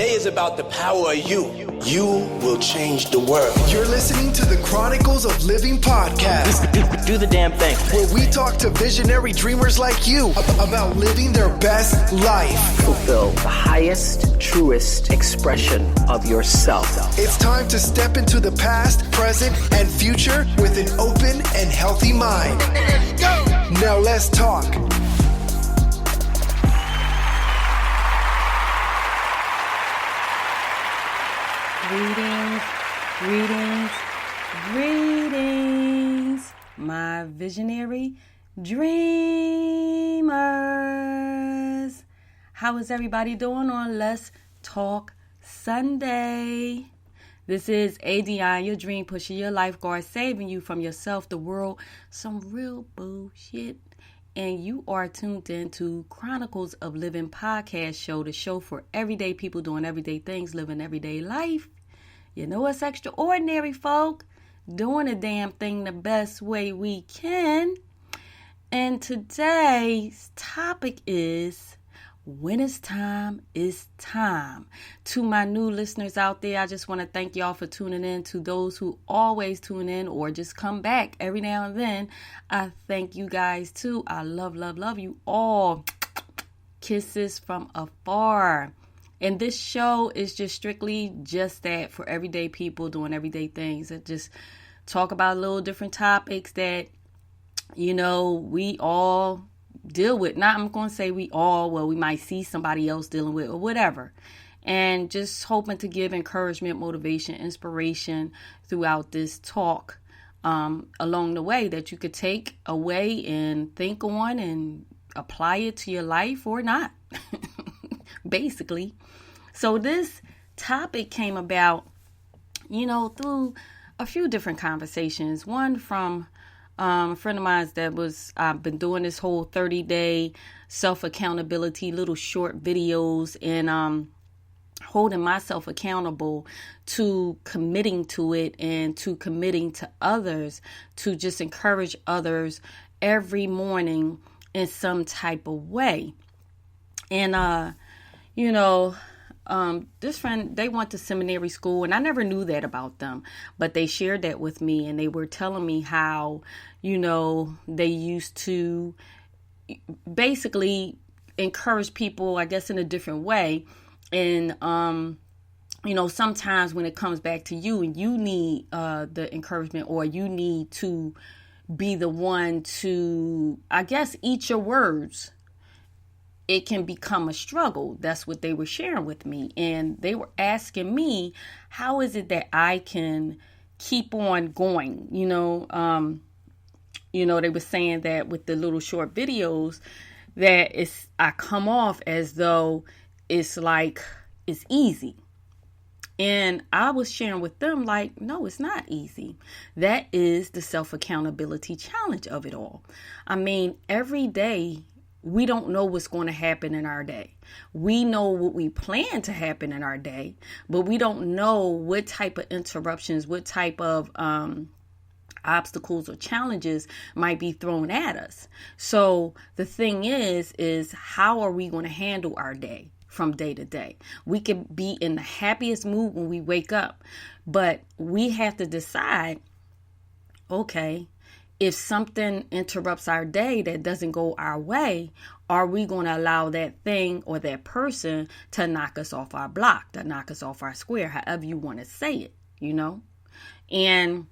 Today is about the power of you. You will change the world. You're listening to the Chronicles of Livin podcast. Do the damn thing. Where we talk to visionary dreamers like you about living their best life. Fulfill the highest, truest expression of yourself. It's time to step into the past, present, and future with an open and healthy mind. Let's go! Now let's talk. Greetings, my visionary dreamers. How is everybody doing on Let's Talk Sunday? This is ADionne, your dream pusher, your lifeguard, saving you from yourself, the world, some real bullshit. And you are tuned in to Chronicles of Livin podcast show, the show for everyday people doing everyday things, living everyday life. You know it's extraordinary, folk. Doing a damn thing the best way we can. And today's topic is, when it's time, it's time. To my new listeners out there, I just want to thank y'all for tuning in. To those who always tune in or just come back every now and then, I thank you guys too. I love you all. Kisses from afar. And this show is just strictly just that, for everyday people doing everyday things. And just talk about little different topics that, you know, we all deal with. Not, I'm going to say we all, well, we might see somebody else dealing with or whatever. And just hoping to give encouragement, motivation, inspiration throughout this talk along the way that you could take away and think on and apply it to your life or not, basically. So this topic came about, you know, through a few different conversations. One from a friend of mine I've been doing this whole 30-day self-accountability, little short videos, and holding myself accountable to committing to it and to committing to others, to just encourage others every morning in some type of way. And, you know, this friend, they went to seminary school, and I never knew that about them, but they shared that with me, and they were telling me how, you know, they used to basically encourage people, I guess, in a different way. And, you know, sometimes when it comes back to you and you need the encouragement, or you need to be the one to, I guess, eat your words, it can become a struggle. That's what they were sharing with me. And they were asking me, how is it that I can keep on going? You know, they were saying that with the little short videos, that I come off as though it's like it's easy. And I was sharing with them like, no, it's not easy. That is the self-accountability challenge of it all. I mean, every day, we don't know what's going to happen in our day. We know what we plan to happen in our day, but we don't know what type of interruptions, what type of obstacles or challenges might be thrown at us. So the thing is how are we going to handle our day from day to day? We can be in the happiest mood when we wake up, but we have to decide, okay, if something interrupts our day that doesn't go our way, are we going to allow that thing or that person to knock us off our block, to knock us off our square, however you want to say it, you know? And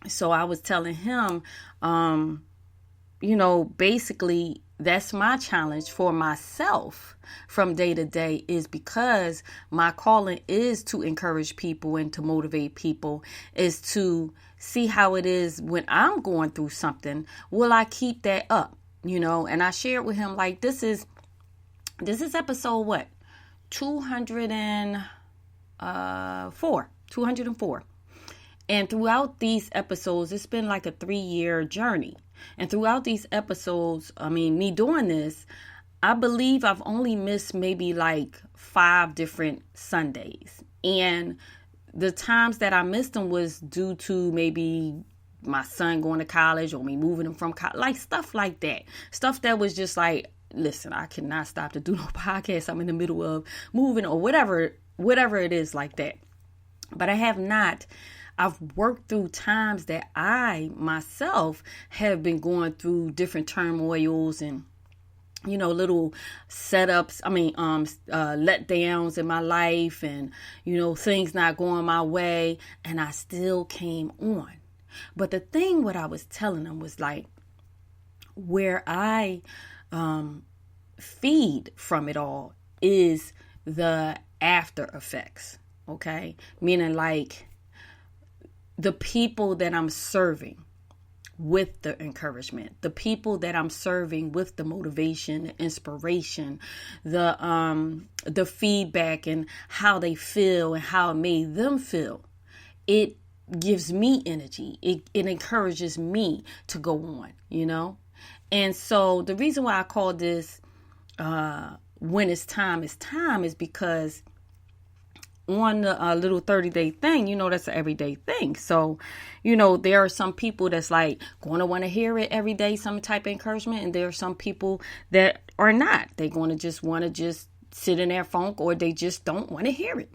so I was telling him, you know, basically that's my challenge for myself from day to day, is because my calling is to encourage people and to motivate people, is to see how it is when I'm going through something. Will I keep that up? You know, and I shared with him, like, this is episode what? 204. And throughout these episodes, it's been like a 3-year journey. And throughout these episodes, I mean, me doing this, I believe I've only missed maybe like 5 different Sundays. And the times that I missed them was due to maybe my son going to college or me moving him from college, like stuff like that. Stuff that was just like listen, I cannot stop to do no podcast. I'm in the middle of moving or whatever it is like that. But I have not. I've worked through times that I myself have been going through different turmoils and, little setups, letdowns in my life and, things not going my way. And I still came on. But the thing, what I was telling them was like, where I feed from it all is the after effects. Okay. Meaning like the people that I'm serving with the encouragement, the people that I'm serving with the motivation, the inspiration, the feedback and how they feel and how it made them feel. It gives me energy. It encourages me to go on, And so the reason why I call this when it's time is because on the little 30-day thing, that's an everyday thing. So, there are some people that's like going to want to hear it every day, some type of encouragement. And there are some people that are not. They're going to just want to just sit in their funk, or they just don't want to hear it.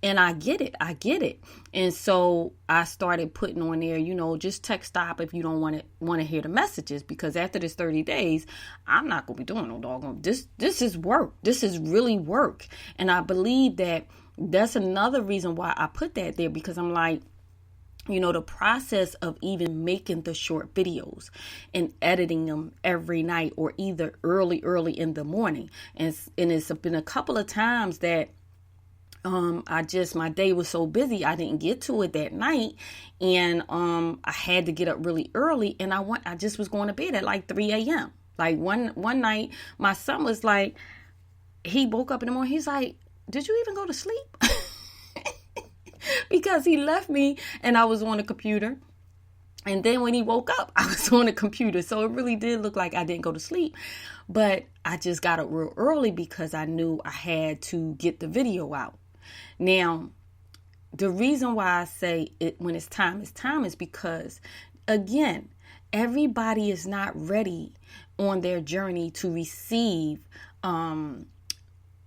And I get it. And so I started putting on there, just text stop if you don't want to hear the messages, because after this 30 days, I'm not going to be doing no doggone. This is work. This is really work. And I believe that's another reason why I put that there, because I'm like, the process of even making the short videos and editing them every night or either early in the morning. And it's been a couple of times that my day was so busy, I didn't get to it that night. And I had to get up really early, and I just was going to bed at like 3 a.m. Like one night, my son was like, he woke up in the morning, he's like, did you even go to sleep? Because he left me and I was on the computer. And then when he woke up, I was on the computer. So it really did look like I didn't go to sleep. But I just got up real early because I knew I had to get the video out. Now, the reason why I say it when it's time is because, again, everybody is not ready on their journey to receive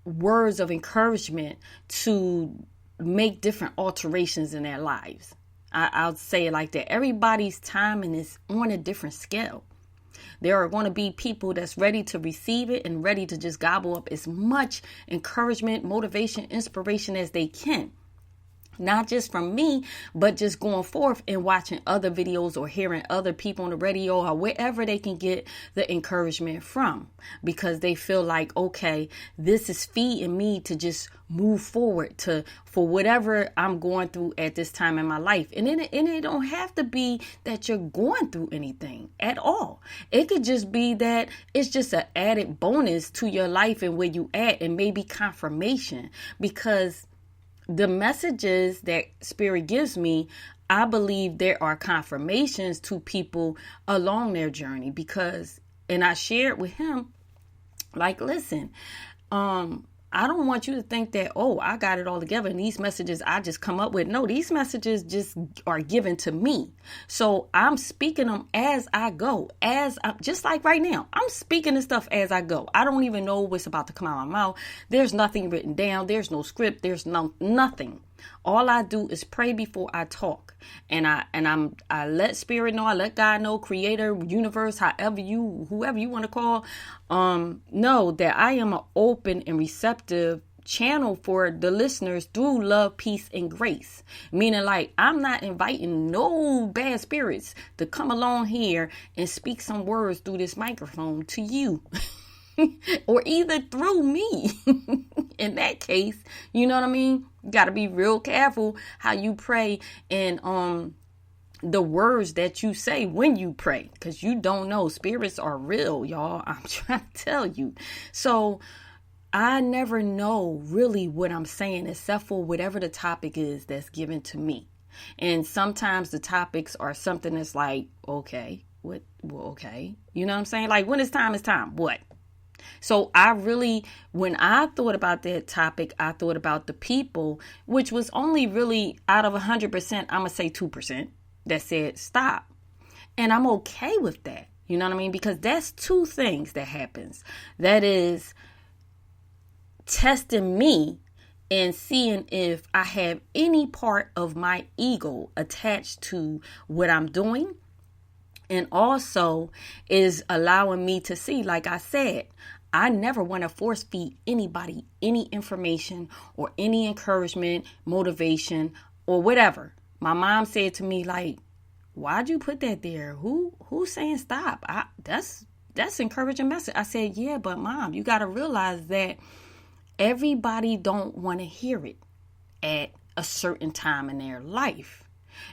words of encouragement to make different alterations in their lives. I'll say it like that. Everybody's timing is on a different scale. There are going to be people that's ready to receive it and ready to just gobble up as much encouragement, motivation, inspiration as they can. Not just from me, but just going forth and watching other videos or hearing other people on the radio or wherever they can get the encouragement from, because they feel like, okay, this is feeding me to just move forward for whatever I'm going through at this time in my life. And it don't have to be that you're going through anything at all. It could just be that it's just an added bonus to your life and where you at, and maybe confirmation, because the messages that Spirit gives me, I believe there are confirmations to people along their journey, because, and I shared with him, like, listen, I don't want you to think that, oh, I got it all together and these messages I just come up with. No, these messages just are given to me. So I'm speaking them as I go, just like right now. I'm speaking this stuff as I go. I don't even know what's about to come out of my mouth. There's nothing written down. There's no script. There's nothing. All I do is pray before I talk. And I let Spirit know, I let God know, Creator, universe, whoever you want to call, know that I am an open and receptive channel for the listeners through love, peace, and grace. Meaning, like, I'm not inviting no bad spirits to come along here and speak some words through this microphone to you. Or either through me. In that case, you know what I mean? You got to be real careful how you pray and the words that you say when you pray, because you don't know. Spirits are real, y'all. I'm trying to tell you. So I never know really what I'm saying except for whatever the topic is that's given to me. And sometimes the topics are something that's like, okay, what? Well, okay. You know what I'm saying? Like, when it's time, what? So when I thought about that topic, I thought about the people, which was only really out of 100%, I'm going to say 2% that said stop. And I'm okay with that. You know what I mean? Because that's two things that happens. That is testing me and seeing if I have any part of my ego attached to what I'm doing. And also is allowing me to see, like I said, I never want to force feed anybody any information or any encouragement, motivation, or whatever. My mom said to me, like, why'd you put that there? Who's saying stop? That's encouraging message. I said, yeah, but Mom, you got to realize that everybody don't want to hear it at a certain time in their life.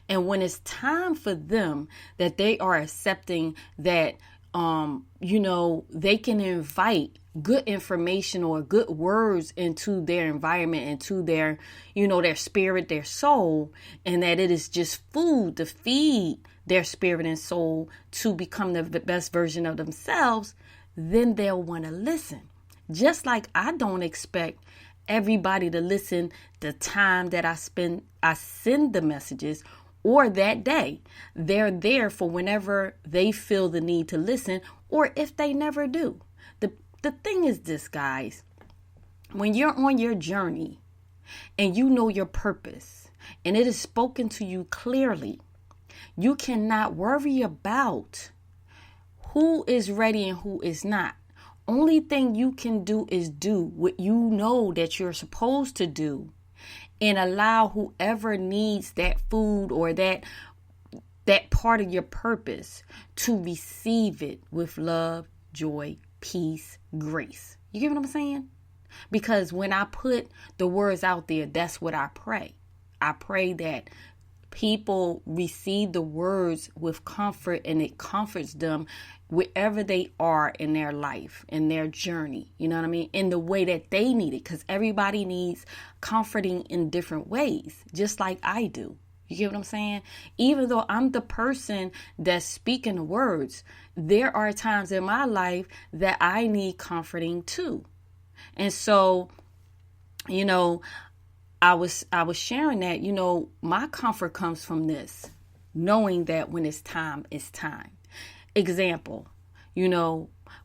And when it's time for them that they are accepting that, they can invite good information or good words into their environment, into their, their spirit, their soul, and that it is just food to feed their spirit and soul to become the best version of themselves, then they'll want to listen. Just like I don't expect everybody to listen the time that I send the messages or that day. They're there for whenever they feel the need to listen, or if they never do. The thing is this, guys, when you're on your journey and you know your purpose and it is spoken to you clearly, you cannot worry about who is ready and who is not. Only thing you can do is do what you know that you're supposed to do and allow whoever needs that food or that part of your purpose to receive it with love, joy, peace, grace. You get what I'm saying? Because when I put the words out there, that's what I pray. I pray that people receive the words with comfort and it comforts them wherever they are in their life, in their journey, you know what I mean? In the way that they need it, because everybody needs comforting in different ways, just like I do. You get what I'm saying? Even though I'm the person that's speaking the words, there are times in my life that I need comforting too. And so, I was sharing that, my comfort comes from this, knowing that when it's time, it's time. Example,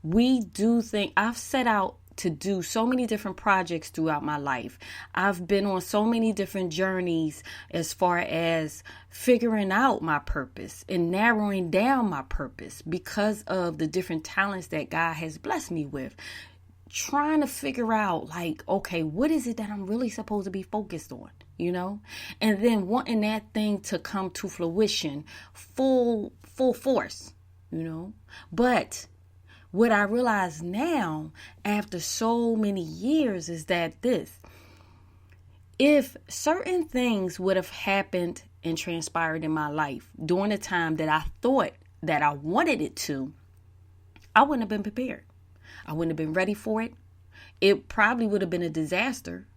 we do think I've set out to do so many different projects throughout my life. I've been on so many different journeys as far as figuring out my purpose and narrowing down my purpose because of the different talents that God has blessed me with. Trying to figure out okay, what is it that I'm really supposed to be focused on, and then wanting that thing to come to fruition full force, but what I realize now after so many years is that if certain things would have happened and transpired in my life during the time that I thought that I wanted it to, I wouldn't have been prepared. I wouldn't have been ready for it. It probably would have been a disaster.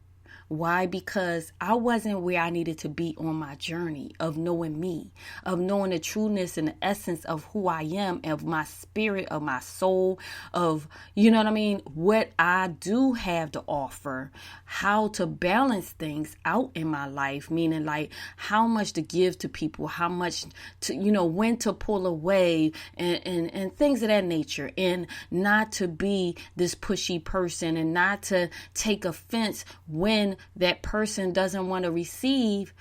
Why? Because I wasn't where I needed to be on my journey of knowing me, of knowing the trueness and the essence of who I am, of my spirit, of my soul, of, what I do have to offer, how to balance things out in my life, meaning how much to give to people, how much to, when to pull away and things of that nature, and not to be this pushy person and not to take offense when that person doesn't want to receive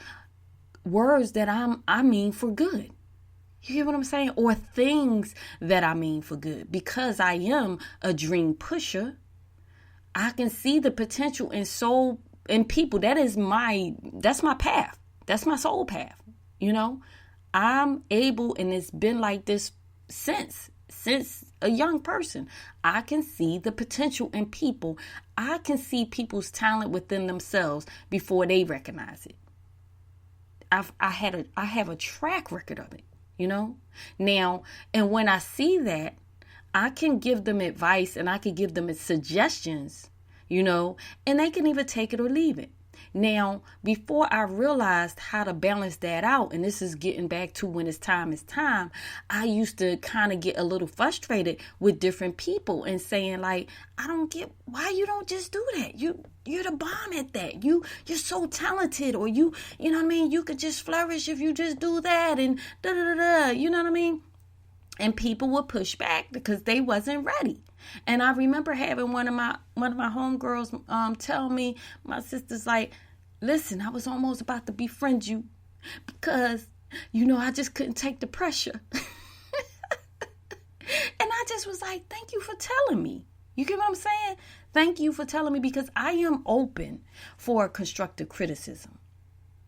words that I mean for good. You get what I'm saying? Or things that I mean for good. Because I am a dream pusher, I can see the potential in soul in people. That's my path. That's my soul path. I'm able, and it's been like this since a young person. I can see the potential in people. I can see people's talent within themselves before they recognize it. I have a track record of it, Now, and when I see that, I can give them advice and I can give them suggestions, and they can either take it or leave it. Now, before I realized how to balance that out, and this is getting back to when it's time, I used to kind of get a little frustrated with different people and saying I don't get why you don't just do that. You're the bomb at that. You're so talented, or you know what I mean? You could just flourish if you just do that and da da da da. You know what I mean? And people would push back because they wasn't ready. And I remember having one of my homegirls tell me, my sister's like, listen, I was almost about to befriend you because, I just couldn't take the pressure. And I just was like, thank you for telling me. You get what I'm saying? Thank you for telling me, because I am open for constructive criticism.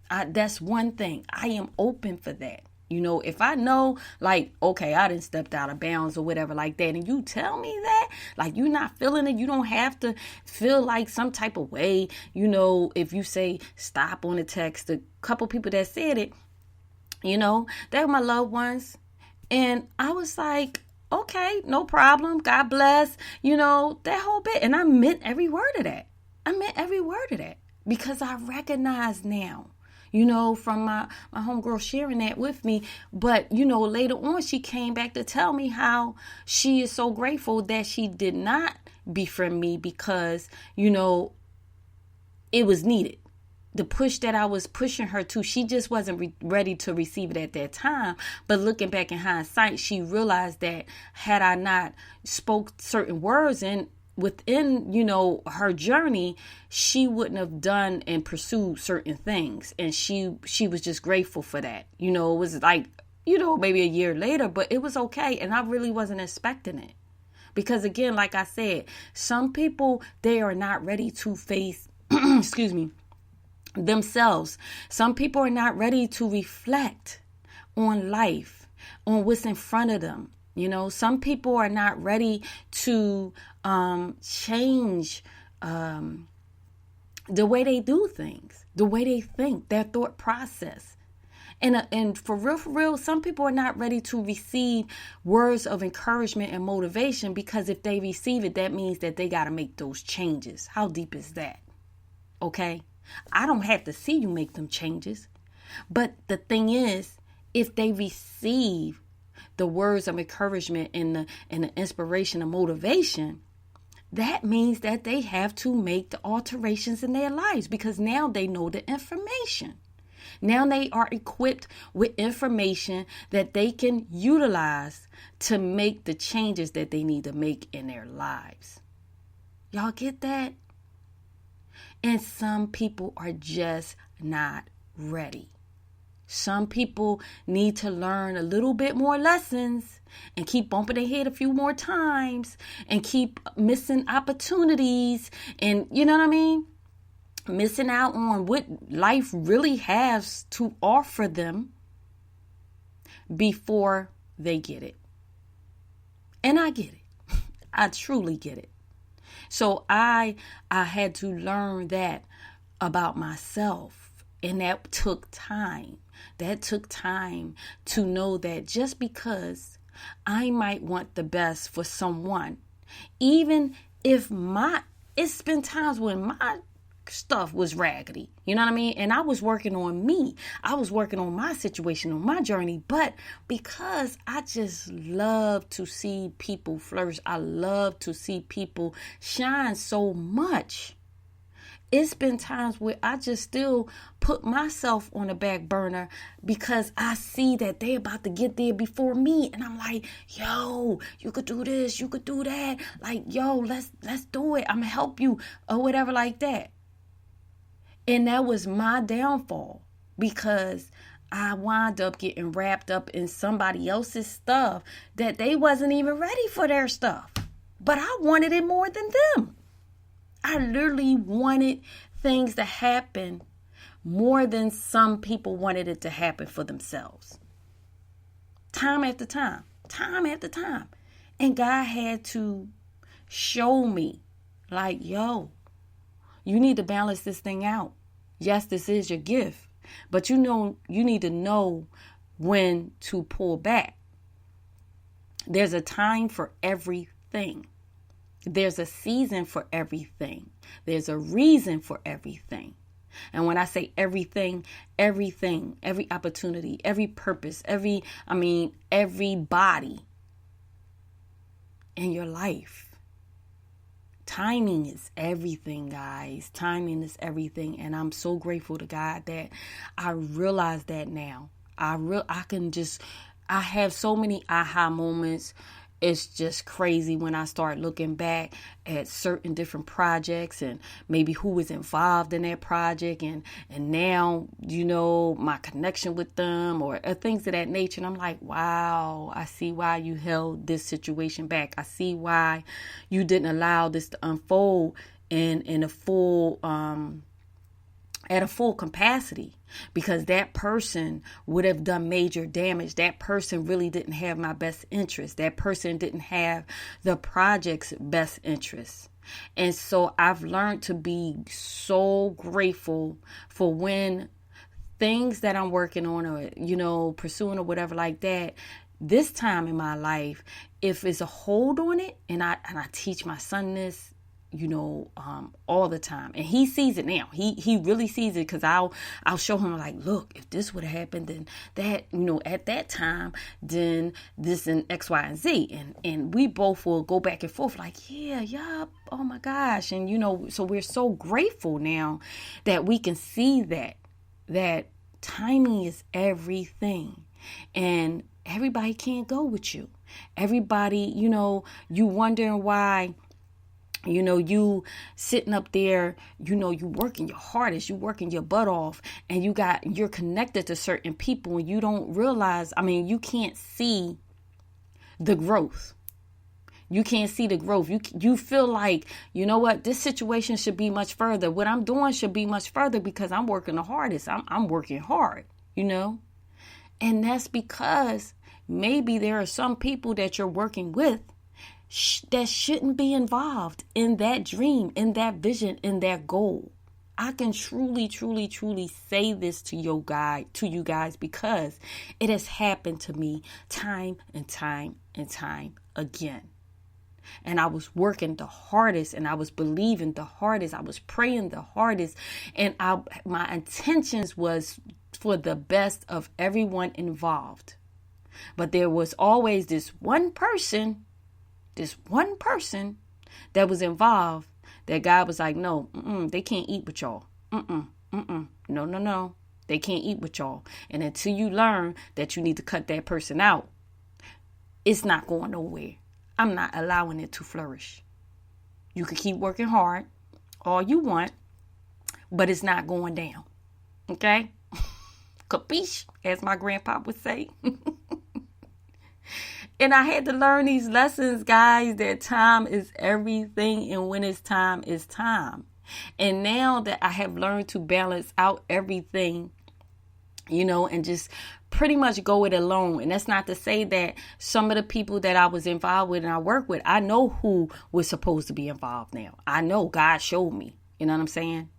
That's one thing. I am open for that. If I know, like, okay, I didn't stepped out of bounds or whatever like that, and you tell me that, like, you're not feeling it, you don't have to feel like some type of way. If you say stop on the text, a couple people that said it, they're my loved ones. And I was like, okay, no problem. God bless, that whole bit. And I meant every word of that. Because I recognize now, from my homegirl sharing that with me. But, later on, she came back to tell me how she is so grateful that she did not befriend me because, it was needed. The push that I was pushing her to, she just wasn't ready to receive it at that time. But looking back in hindsight, she realized that had I not spoke certain words within, her journey, she wouldn't have done and pursued certain things. And she was just grateful for that. It was like, maybe a year later, but it was okay. And I really wasn't expecting it. Because again, like I said, some people, they are not ready to face, excuse me, themselves. Some people are not ready to reflect on life, on what's in front of them. Some people are not ready to change the way they do things, the way they think, their thought process. And for real, some people are not ready to receive words of encouragement and motivation, because if they receive it, that means that they got to make those changes. How deep is that? Okay? I don't have to see you make them changes. But the thing is, if they receive the words of encouragement and the inspiration and motivation, that means that they have to make the alterations in their lives, because now they know the information. Now they are equipped with information that they can utilize to make the changes that they need to make in their lives. Y'all get that? And some people are just not ready. Some people need to learn a little bit more lessons and keep bumping their head a few more times and keep missing opportunities and, missing out on what life really has to offer them before they get it. And I get it. I truly get it. So I had to learn that about myself, and that took time. That took time to know that just because I might want the best for someone, even if it's been times when my stuff was raggedy, and I was working on me. I was working on my situation, on my journey. But because I just love to see people flourish, I love to see people shine so much, it's been times where I just still put myself on the back burner because I see that they're about to get there before me. And I'm like, yo, you could do this, you could do that. Like, yo, let's do it. I'm gonna help you or whatever like that. And that was my downfall, because I wound up getting wrapped up in somebody else's stuff that they wasn't even ready for their stuff. But I wanted it more than them. I literally wanted things to happen more than some people wanted it to happen for themselves. Time after time. And God had to show me, like, yo, you need to balance this thing out. Yes, this is your gift, but you need to know when to pull back. There's a time for everything. There's a season for everything. There's a reason for everything. And when I say everything, every opportunity, every purpose, every body in your life. Timing is everything, guys. Timing is everything. And I'm so grateful to God that I realize that now. I I have so many aha moments. It's just crazy when I start looking back at certain different projects and maybe who was involved in that project and now, my connection with them or things of that nature. And I'm like, wow, I see why you held this situation back. I see why you didn't allow this to unfold in a full, at a full capacity, because that person would have done major damage. That person really didn't have my best interest. That person didn't have the project's best interest. And so I've learned to be so grateful for when things that I'm working on or, pursuing or whatever like that, this time in my life, if it's a hold on it, and I teach my son this, all the time. And he sees it now. He really sees it, because I'll show him, like, look, if this would have happened, then that, at that time, then this and X, Y, and Z. And we both will go back and forth like, yeah, oh my gosh. And, so we're so grateful now that we can see that timing is everything. And everybody can't go with you. Everybody, you wondering why, you sitting up there, you working your hardest, you working your butt off, and you're connected to certain people, and you don't realize, you can't see the growth. You can't see the growth. You feel like, what, this situation should be much further. What I'm doing should be much further because I'm working the hardest. I'm working hard, And that's because maybe there are some people that you're working with that shouldn't be involved in that dream, in that vision, in that goal. I can truly, truly, truly say this to you guys, because it has happened to me time and time and time again. And I was working the hardest, and I was believing the hardest. I was praying the hardest, and my intentions was for the best of everyone involved. But there was always this one person that was involved that God was like, no, they can't eat with y'all. No. They can't eat with y'all. And until you learn that you need to cut that person out, it's not going nowhere. I'm not allowing it to flourish. You can keep working hard all you want, but it's not going down. Okay? Capiche, as my grandpa would say. And I had to learn these lessons, guys, that time is everything, and when it's time, it's time. And now that I have learned to balance out everything, and just pretty much go it alone. And that's not to say that some of the people that I was involved with and I work with, I know who was supposed to be involved now. I know God showed me, you know what I'm saying?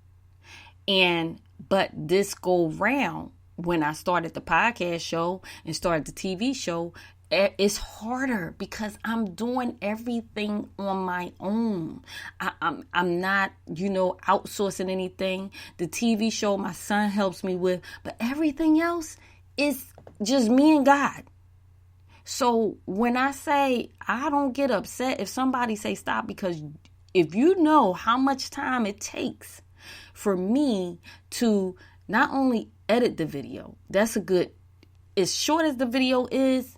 But this go round, when I started the podcast show and started the TV show, it's harder because I'm doing everything on my own. I'm not, outsourcing anything. The TV show my son helps me with, but everything else is just me and God. So when I say, I don't get upset if somebody say stop, because if you know how much time it takes for me to not only edit the video, that's as short as the video is,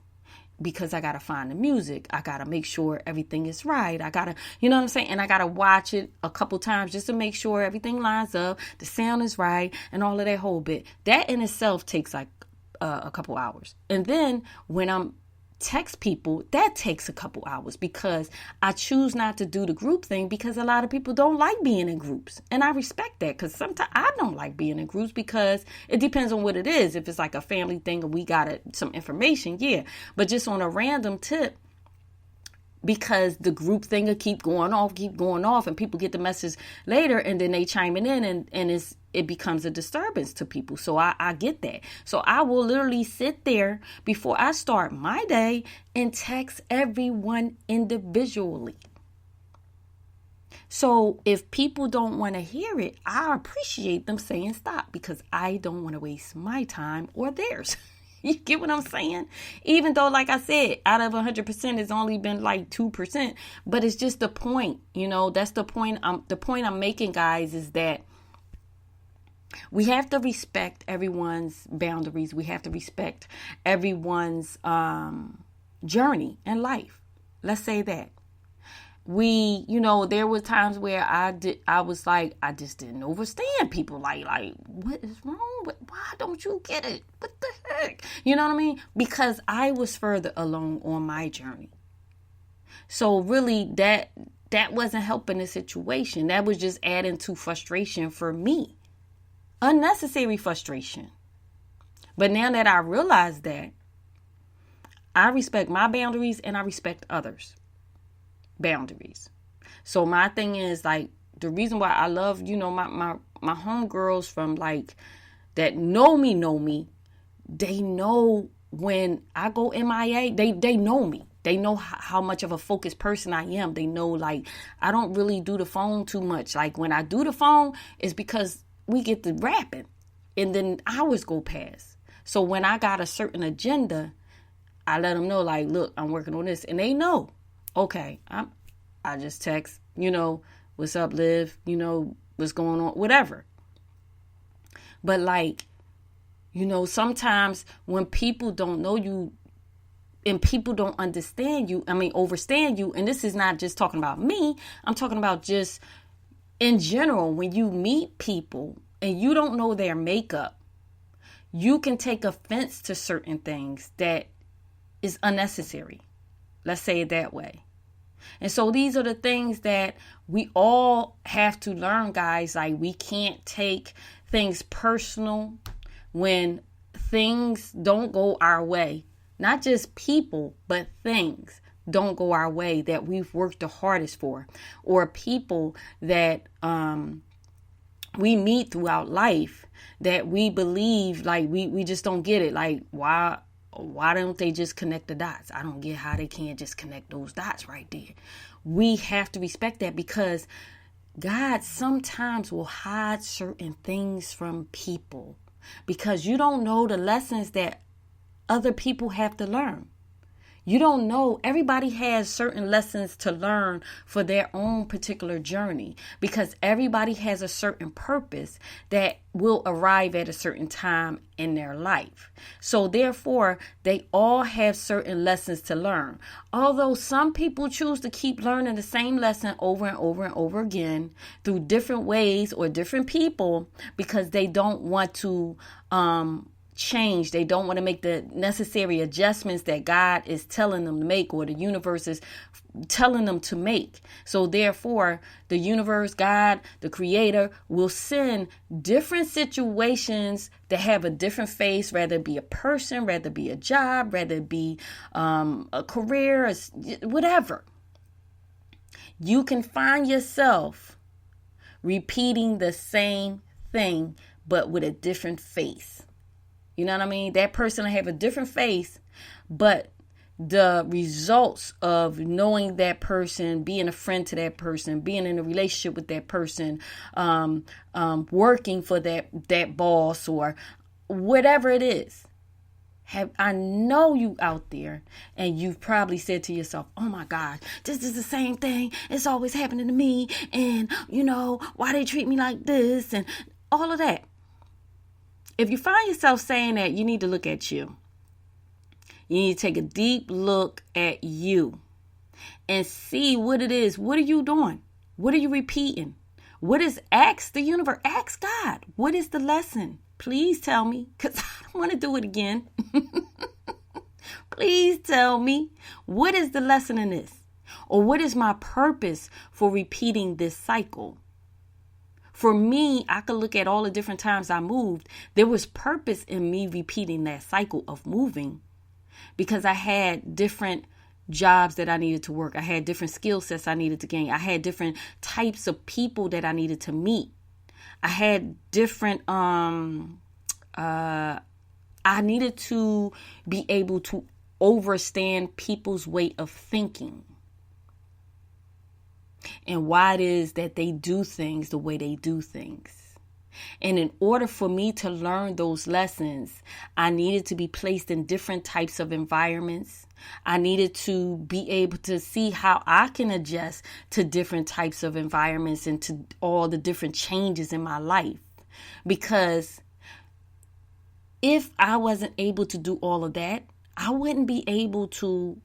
because I got to find the music. I got to make sure everything is right. I got to, you know what I'm saying? And I got to watch it a couple times just to make sure everything lines up, the sound is right, and all of that whole bit. That in itself takes like a couple hours. And then when I'm text people, that takes a couple hours, because I choose not to do the group thing, because a lot of people don't like being in groups. And I respect that, because sometimes I don't like being in groups, because it depends on what it is. If it's like a family thing and we got some information, yeah. But just on a random tip, because the group thing will keep going off, and people get the message later, and then they chiming in, and it becomes a disturbance to people. So I get that. So I will literally sit there before I start my day and text everyone individually. So if people don't want to hear it, I appreciate them saying stop, because I don't want to waste my time or theirs. You get what I'm saying? Even though, like I said, out of 100%, it's only been like 2%. But it's just the point, that's the point. The point I'm making, guys, is that We have to respect everyone's boundaries. We have to respect everyone's journey in life. Let's say that. There were times where I was like, I just didn't understand people. Like, what is wrong? Why don't you get it? What the heck? You know what I mean? Because I was further along on my journey. So really that wasn't helping the situation. That was just adding to frustration for me. Unnecessary frustration. But now that I realize that, I respect my boundaries and I respect others' boundaries. So my thing is, like, the reason why I love, my homegirls from, like, that know me, they know when I go MIA, they know me. They know how much of a focused person I am. They know, like, I don't really do the phone too much. Like, when I do the phone, it's because we get to rapping and then hours go past. So when I got a certain agenda, I let them know, like, look, I'm working on this. And they know, okay, I just text, what's up, Liv? What's going on? Whatever. But, like, sometimes when people don't know you and people don't understand you, overstand you, and this is not just talking about me, I'm talking about just in general, when you meet people and you don't know their makeup, you can take offense to certain things that is unnecessary. Let's say it that way. And so these are the things that we all have to learn, guys. Like, we can't take things personal when things don't go our way. Not just people, but things don't go our way that we've worked the hardest for, or people that we meet throughout life that we believe, like, we just don't get it. Like, why don't they just connect the dots? I don't get how they can't just connect those dots right there. We have to respect that, because God sometimes will hide certain things from people because you don't know the lessons that other people have to learn. You don't know. Everybody has certain lessons to learn for their own particular journey, because everybody has a certain purpose that will arrive at a certain time in their life. So therefore, they all have certain lessons to learn. Although some people choose to keep learning the same lesson over and over and over again through different ways or different people, because they don't want to change. They don't want to make the necessary adjustments that God is telling them to make, or the universe is telling them to make. So therefore, the universe, God, the creator, will send different situations that have a different face, rather it be a person, rather it be a job, rather it be a career, whatever. You can find yourself repeating the same thing, but with a different face. You know what I mean? That person will have a different face, but the results of knowing that person, being a friend to that person, being in a relationship with that person, working for that boss or whatever it is. I know you out there, and you've probably said to yourself, oh my God, this is the same thing. It's always happening to me. And, why they treat me like this and all of that. If you find yourself saying that, you need to look at you. You need to take a deep look at you and see what it is. What are you doing? What are you repeating? Ask the universe, ask God, what is the lesson? Please tell me, because I don't want to do it again. Please tell me, what is the lesson in this? Or what is my purpose for repeating this cycle? For me, I could look at all the different times I moved. There was purpose in me repeating that cycle of moving, because I had different jobs that I needed to work. I had different skill sets I needed to gain. I had different types of people that I needed to meet. I had different, I needed to be able to understand people's way of thinking and why it is that they do things the way they do things. And in order for me to learn those lessons, I needed to be placed in different types of environments. I needed to be able to see how I can adjust to different types of environments and to all the different changes in my life. Because if I wasn't able to do all of that, I wouldn't be able to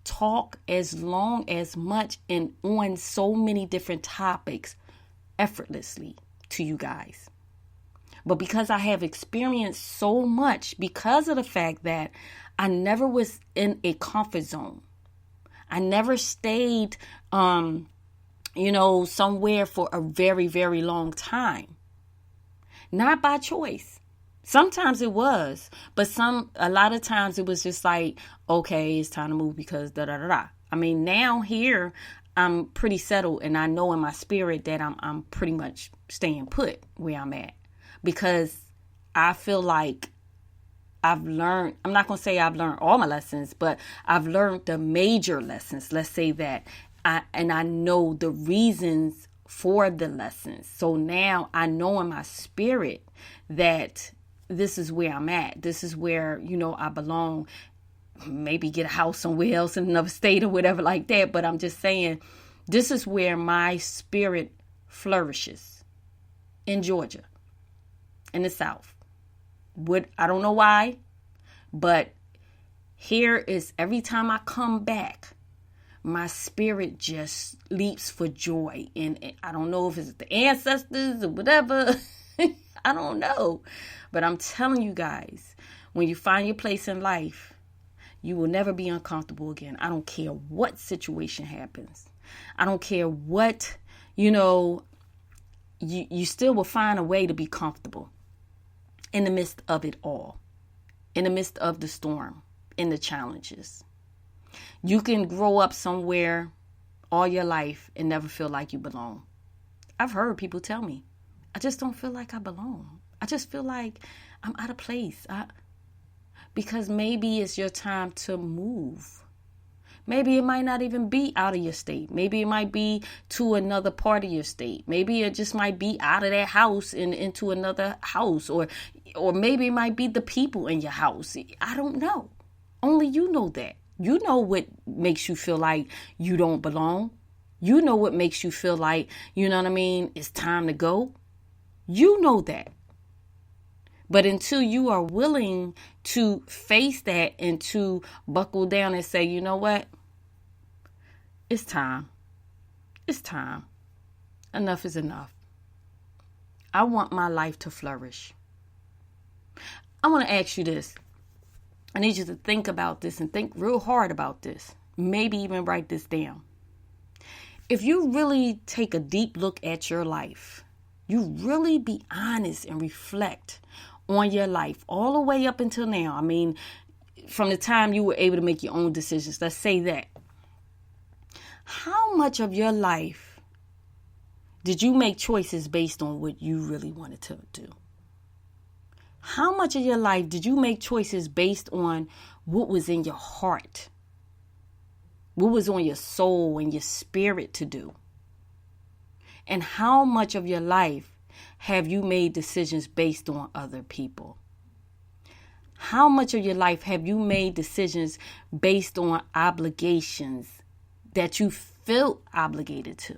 talk as long, as much, and on so many different topics effortlessly to you guys. But because I have experienced so much, because of the fact that I never was in a comfort zone, I never stayed, somewhere for a very, very long time. Not by choice. Sometimes it was, but a lot of times it was just like, okay, it's time to move because da da da da. I mean, now here I'm pretty settled, and I know in my spirit that I'm pretty much staying put where I'm at, because I feel like I've learned. I'm not gonna say I've learned all my lessons, but I've learned the major lessons. Let's say that, I know the reasons for the lessons. So now I know in my spirit that this is where I'm at. This is where, I belong. Maybe get a house somewhere else in another state or whatever like that. But I'm just saying, this is where my spirit flourishes, in Georgia, in the South. I don't know why, but here is, every time I come back, my spirit just leaps for joy. And I don't know if it's the ancestors or whatever. I don't know. But I'm telling you guys, when you find your place in life, you will never be uncomfortable again. I don't care what situation happens. I don't care what, you still will find a way to be comfortable in the midst of it all, in the midst of the storm, in the challenges. You can grow up somewhere all your life and never feel like you belong. I've heard people tell me, I just don't feel like I belong. I just feel like I'm out of place. Because maybe it's your time to move. Maybe it might not even be out of your state. Maybe it might be to another part of your state. Maybe it just might be out of that house and into another house. Or maybe it might be the people in your house. I don't know. Only you know that. You know what makes you feel like you don't belong. You know what makes you feel like, it's time to go. You know that. But until you are willing to face that and to buckle down and say, you know what? It's time. It's time. Enough is enough. I want my life to flourish. I want to ask you this. I need you to think about this and think real hard about this. Maybe even write this down. If you really take a deep look at your life, you really be honest and reflect on your life all the way up until now. I mean, from the time you were able to make your own decisions, let's say that. How much of your life did you make choices based on what you really wanted to do? How much of your life did you make choices based on what was in your heart? What was on your soul and your spirit to do? And how much of your life have you made decisions based on other people? How much of your life have you made decisions based on obligations that you felt obligated to?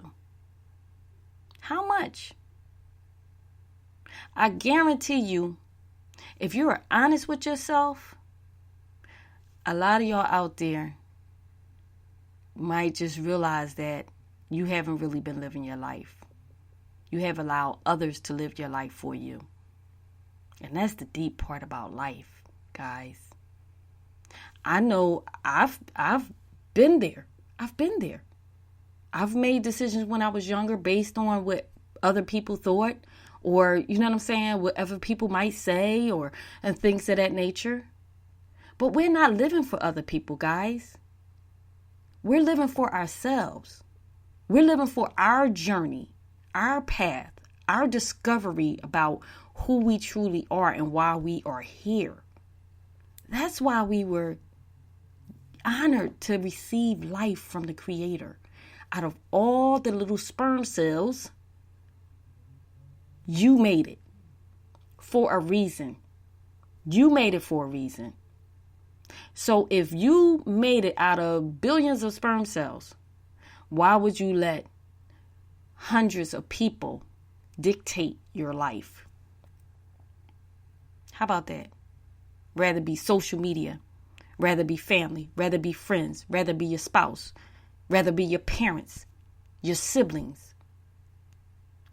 How much? I guarantee you, if you are honest with yourself, a lot of y'all out there might just realize that you haven't really been living your life. You have allowed others to live your life for you. And that's the deep part about life, guys. I know I've been there. I've been there. I've made decisions when I was younger based on what other people thought, or, whatever people might say, and things of that nature. But we're not living for other people, guys. We're living for ourselves. We're living for our journey, our path, our discovery about who we truly are and why we are here. That's why we were honored to receive life from the Creator. Out of all the little sperm cells, you made it for a reason. You made it for a reason. So if you made it out of billions of sperm cells, why would you let hundreds of people dictate your life. How about that? Rather be social media, rather be family, rather be friends, rather be your spouse, rather be your parents, your siblings.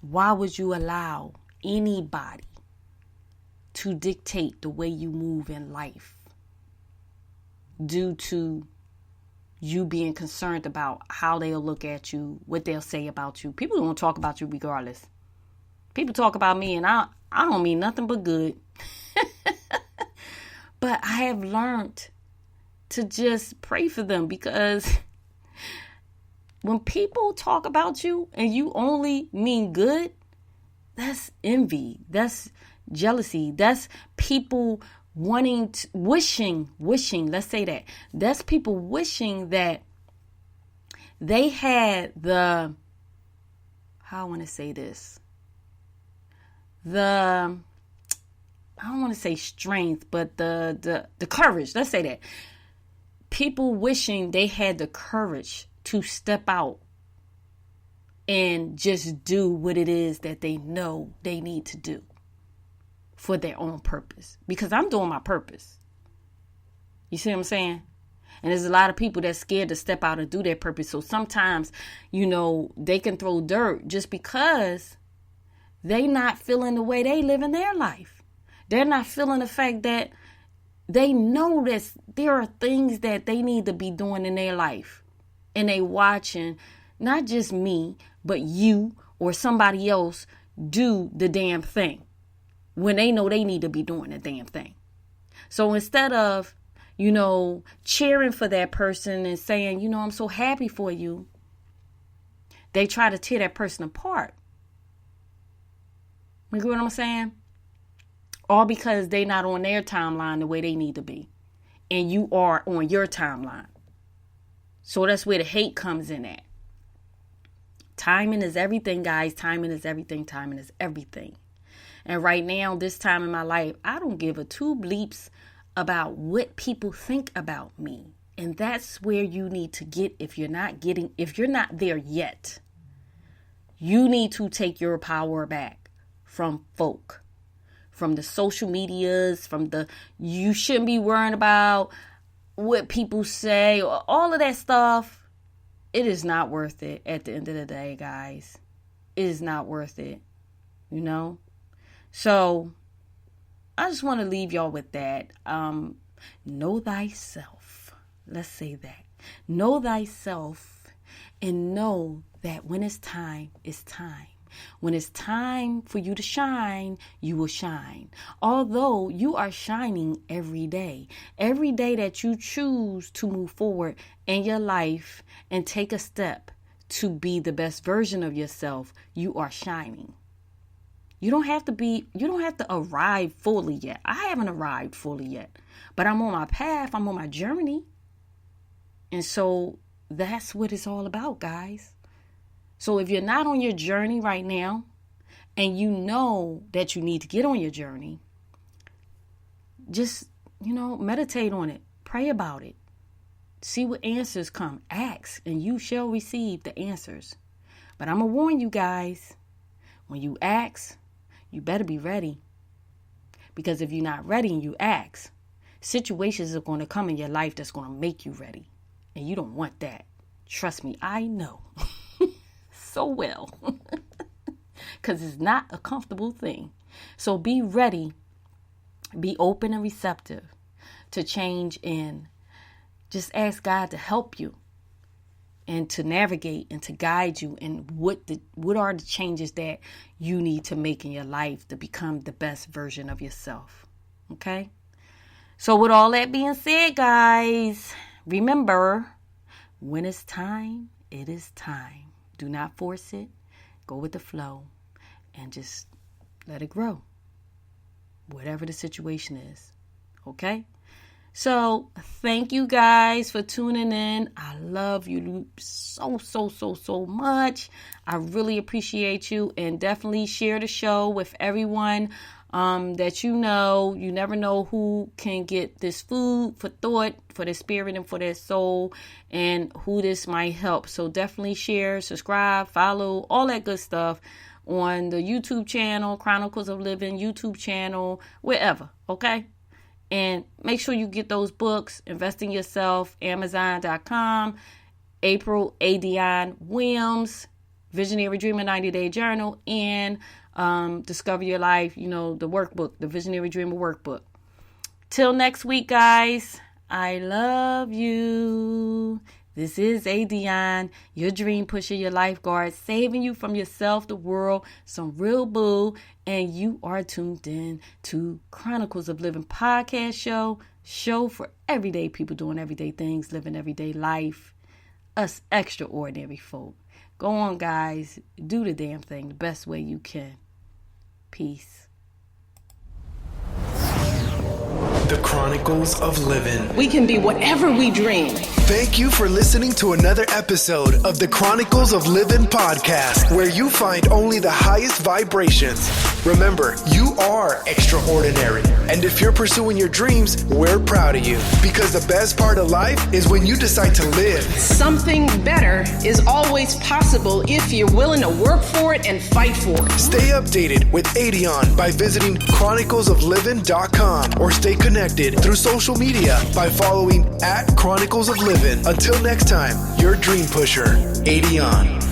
Why would you allow anybody to dictate the way you move in life due to you being concerned about how they'll look at you, what they'll say about you? People don't talk about you regardless. People talk about me and I don't mean nothing but good. But I have learned to just pray for them, because when people talk about you and you only mean good, that's envy. That's jealousy. That's people wishing, let's say that. That's people wishing that they had how I want to say this, I don't want to say strength, but the courage. Let's say that. People wishing they had the courage to step out and just do what it is that they know they need to do for their own purpose. Because I'm doing my purpose. You see what I'm saying? And there's a lot of people that's scared to step out and do their purpose. So sometimes, they can throw dirt just because they not feeling the way they live in their life. They're not feeling the fact that they know that there are things that they need to be doing in their life. And they watching not just me, but you or somebody else do the damn thing when they know they need to be doing the damn thing. So instead of, cheering for that person and saying, I'm so happy for you, they try to tear that person apart. You get what I'm saying? All because they not on their timeline the way they need to be. And you are on your timeline. So that's where the hate comes in at. Timing is everything, guys. Timing is everything. Timing is everything. And right now, this time in my life, I don't give a two bleeps about what people think about me. And that's where you need to get if you're not there yet. You need to take your power back from folk. From the social medias, you shouldn't be worrying about what people say, or all of that stuff. It is not worth it at the end of the day, guys. It is not worth it, So I just want to leave y'all with that. Know thyself. Let's say that. Know thyself and know that when it's time, it's time. When it's time for you to shine, you will shine. Although you are shining every day that you choose to move forward in your life and take a step to be the best version of yourself, you are shining. You don't have to arrive fully yet. I haven't arrived fully yet, but I'm on my path. I'm on my journey. And so that's what it's all about, guys. So if you're not on your journey right now and you know that you need to get on your journey, just, meditate on it. Pray about it. See what answers come. Ask and you shall receive the answers. But I'm going to warn you guys, when you ask, you better be ready. Because if you're not ready and you ask, situations are going to come in your life that's going to make you ready. And you don't want that. Trust me, I know. So well, because it's not a comfortable thing. So be ready, be open and receptive to change, and just ask God to help you and to navigate and to guide you in what are the changes that you need to make in your life to become the best version of yourself. Okay? So with all that being said, guys, remember, when it's time, it is time. Do not force it. Go with the flow and just let it grow. Whatever the situation is. Okay? So thank you guys for tuning in. I love you so much. I really appreciate you, and definitely share the show with everyone that you know. You never know who can get this food for thought, for their spirit, and for their soul, and who this might help. So definitely share, subscribe, follow, all that good stuff. on the YouTube channel, Chronicles of Livin YouTube channel, wherever, okay? And make sure you get those books, Invest in Yourself, Amazon.com, April, ADionne Williams, Visionary Dreamer 90-Day Journal, and Discover Your Life, the workbook, the Visionary Dreamer workbook. Till next week, guys, I love you. This is ADionne, your dream pusher, your lifeguard, saving you from yourself, the world, some real boo, and you are tuned in to Chronicles of Livin podcast show for everyday people doing everyday things, living everyday life, us extraordinary folk. Go on, guys, do the damn thing the best way you can. Peace. The Chronicles of Livin. We can be whatever we dream. Thank you for listening to another episode of the Chronicles of Livin podcast, where you find only the highest vibrations. Remember, you are extraordinary. And if you're pursuing your dreams, we're proud of you. Because the best part of life is when you decide to live. Something better is always possible if you're willing to work for it and fight for it. Stay updated with ADionne by visiting chroniclesoflivin.com or stay connected through social media by following @Chronicles of Livin. Until next time, your dream pusher, ADionne.